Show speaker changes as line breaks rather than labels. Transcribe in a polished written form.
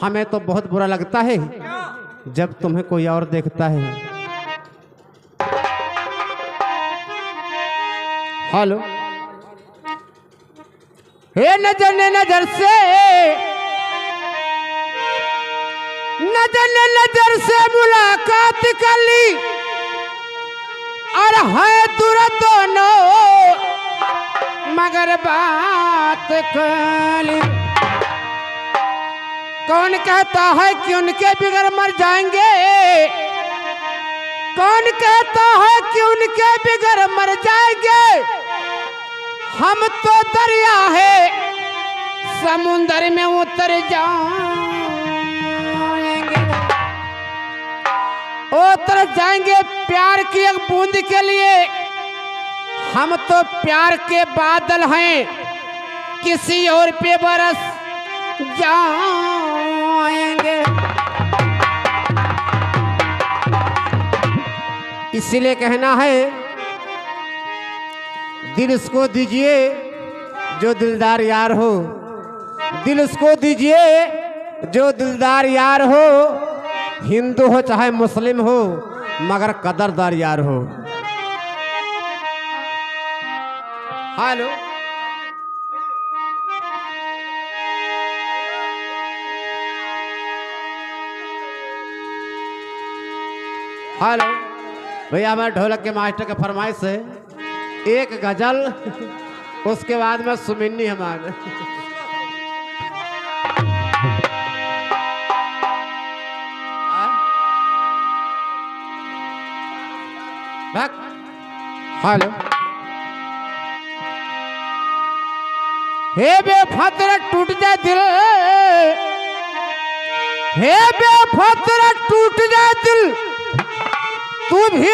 हमें तो बहुत बुरा लगता है जब तुम्हें कोई और देखता है। हेलो, हे नजर ने नजर से, नजर ने नजर से मुलाकात कर ली और है दूर दोनों मगर बात कर ली। कौन कहता है कि उनके बिगड़ मर जाएंगे, कौन कहता है कि उनके बिगड़ मर जाएंगे। हम तो दरिया है समुंदर में उतर जाएंगे, उतर जाएंगे प्यार की एक बूंद के लिए। हम तो प्यार के बादल हैं किसी और पे बरस जाएंगे। इसीलिए कहना है दिल उसको दीजिए जो दिलदार यार हो, दिल उसको दीजिए जो दिलदार यार हो। हिंदू हो चाहे मुस्लिम हो मगर कदरदार यार हो। हेलो, हेलो भैया, मैं ढोलक के मास्टर के फरमाइश से एक गजल, उसके बाद में सुमिन्नी हमारे। हेलो, हे बेफातर टूट जाए दिल, हे बेफातर टूट जाए दिल, तू भी